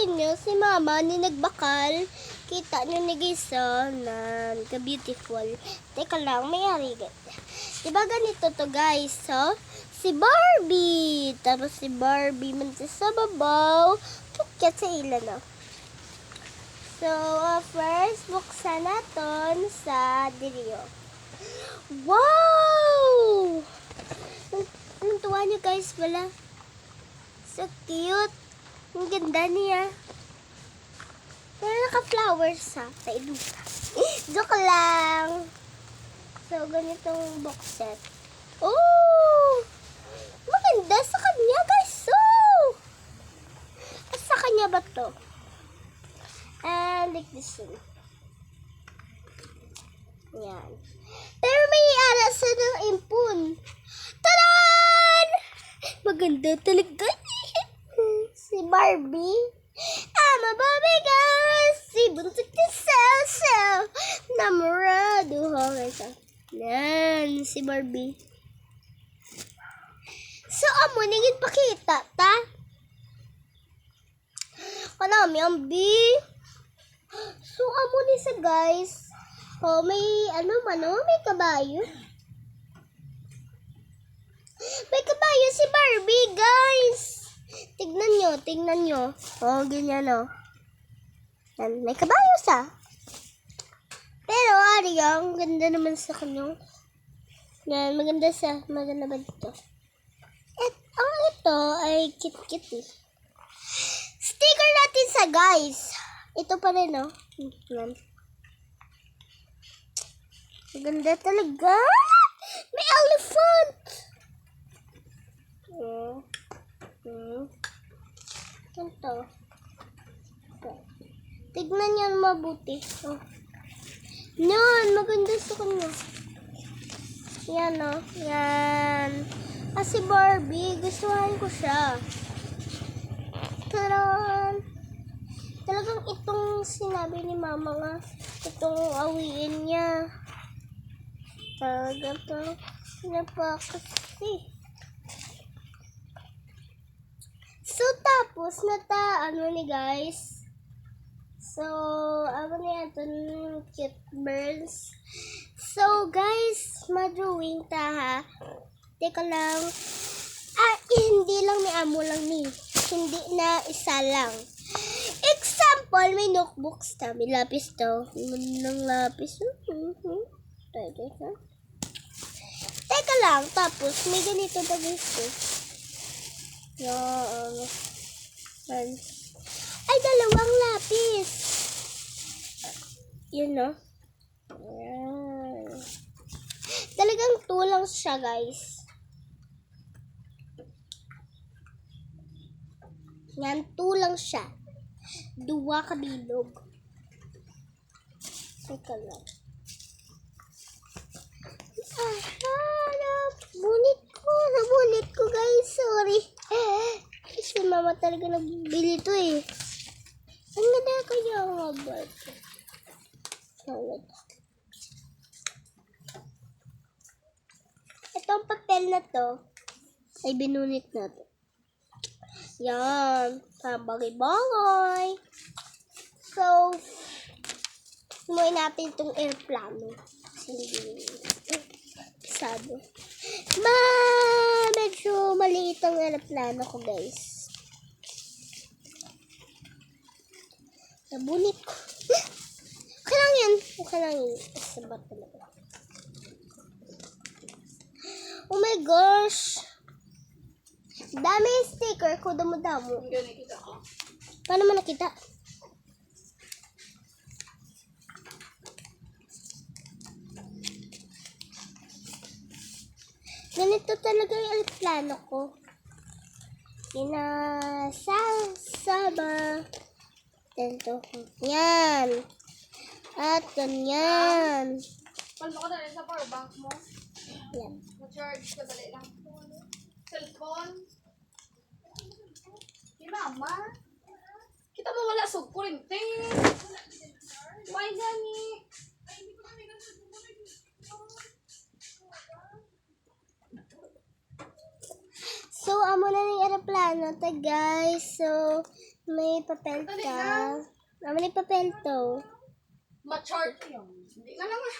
inyo, si mama ni nagbakal. Kita nyo ni guys, na ka-beautiful. Teka lang, may arigat. Diba ganito to guys, si Barbie. Tapos si Barbie man sa babaw. Tukyat sa ilan, So, first, buksan natin sa Dirio. Wow! Ang tuwa niyo guys, wala. So cute. Ang ganda niya. Pero naka-flowers Paiduka. Joke lang. So, ganitong box set. Oh! Maganda sa kanya guys. Sa kanya ba to? And like this one. Yan. Pero may aras ng impun. Taran! Maganda talaga. Si Barbie. I'm a Barbie girl. Si buntot ni Saw. Namorado. Yan. Si Barbie. So, amo ningin pakita, ta? Kanami ang B. So, amo ni sa guys. Oh, may may kabayo. May kabayo si Barbie, guys. Tignan nyo. Oh, ganyan, Yan, may kabayo Pero, ang ganda naman sa kanya. Yan, maganda ba ito? At, ito ay cute. Sticker natin guys. Ito pa rin, Yan. Maganda talaga. May elephant. Ito. Tignan niyo mabuti. Yan, maganda sa kanya. Yan, Yan. Kasi Barbie, gustuhan ko siya. Taran! Talagang itong sinabi ni mama nga, itong awiin niya. Talaga to. Napakasi. So, tapos, ni guys. So, cute birds. So, guys, ma-drawing ta, ha? Teka lang. Hindi lang ni amo lang ni. Hindi na isa lang. Example, may notebooks ta. May lapis to. Ng lapis. Teka lang. Tapos, may ganito pa guys. Yan. Ay, dalawang lapis. Yun, Yan. Talagang tulang siya, guys. Yan, tulang siya. 2 kabilog. Teka lang. Nabunit ko, guys. Sorry. Kasi mama talaga nagbili ito, Ang ganda kaya ang mabal ko. Itong papel na to ay binunit natin. Yan. Bagay-bagay. So, sumuin natin itong airplano. Hindi pisado. Medyo maliit ang airplano ko, guys. Nabunit ko. Okay lang yan. Sabat talaga. Oh my gosh. Dami sticker ko, damo-damo. Paano mo nakita? Ganito talaga yung plano ko. Inasasama. Ganito. Yan. At ganyan. Palmo ko na rin sa powerbank mo. Yan. Ma-charge ka balik lang. Cellphone. Hey, mama. Kita mo wala sa kurente. Why gani? So, amo na ng aeroplano Ano to guys? So, may papel ka. May papel to. Ma-chart yun. Hindi na lang ah.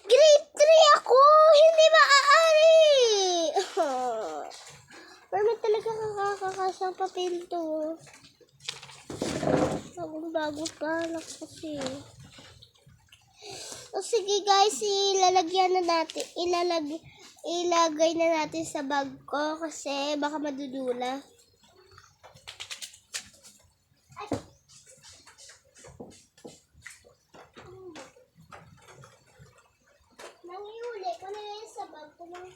Grade 3 ako! Hindi maaari! Pero may talaga kakakasang papel to. Bagong-bago pa lang kasi. O sige guys, ilalagyan na natin. Ilagay na natin sa bag ko kasi baka madudula. Nangiuli ko na yan sa bag ko lang.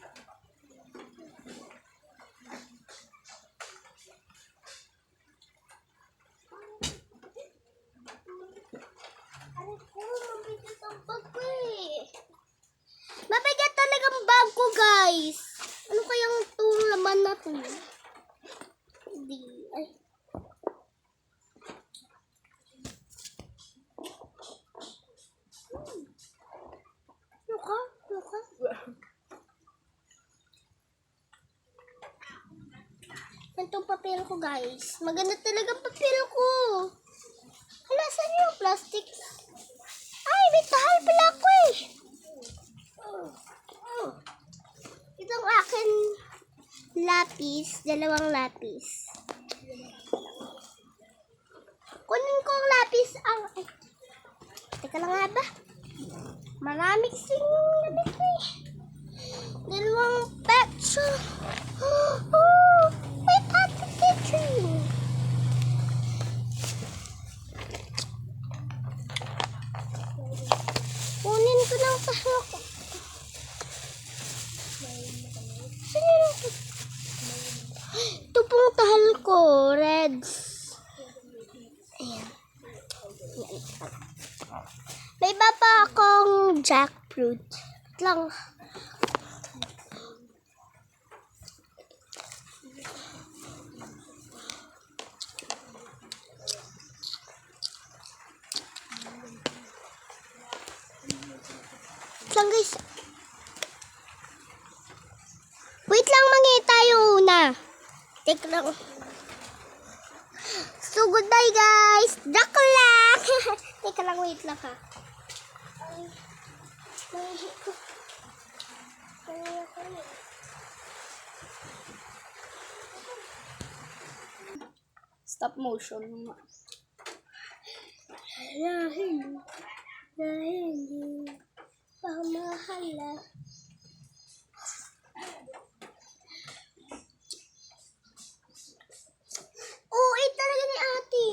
Aray ko, mabigat ang bag ko eh. Mabigat talagang bag ko guys. Ano kayang itong laman na to? Hindi. Ay. Luka? Itong papel ko guys. Maganda talaga papel ko. Hala, saan yung plastic? Ay, may tahal pala ako eh. Itong akin lapis, dalawang lapis. Kunin ko ang lapis ang... Ay, teka lang nga ba? Marami kasing lapis eh. Dalawang pencil. Oh, may picture. Kunin ko ng tahal ko. Saan yun ito? Ito pong tahal ko, reds. Ayan. May iba pa akong jackfruit. Wait lang. Lang guys. Wait lang, mangi tayo una. Take lang. So goodbye guys. Joke lang. Teka lang, wait lang ha. Ay, nahihi ko. Stop motion. Dahil pamahala. Oo, talaga ni ate.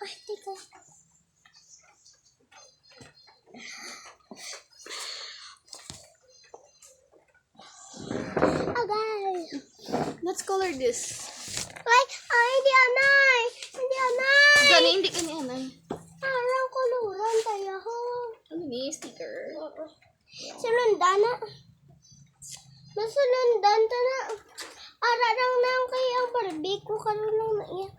Ay, teka. Agay. Let's color this. Ay, hindi anay. Hindi anay. Gani, hindi ka ni anay. Parang kuluran tayo ho. Ano ni? Sticker? Sunundan na. Masunundan ta na. Ararang na ang kay ang Barbie ko karon lang na iya.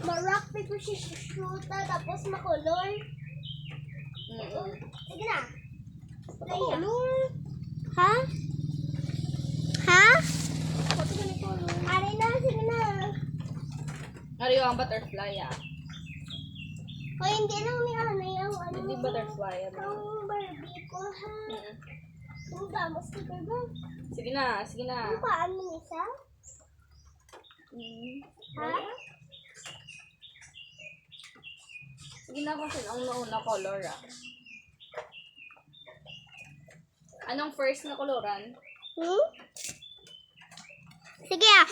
Rock, paper, scissors, shoot tapos makulor. Sige na. Makulor. Ha? Ha? Ari na, sige na. Ariyo ang butterfly ah. O hindi lang ni ano yung ano. Hindi butterfly. Ang Barbie ko ha. Ang damo sticker ba? Sige na, sige na. Ang paan mo isa? Ha? Sige na kasi ang nauna color ah. Anong first na koloran? Sige ah.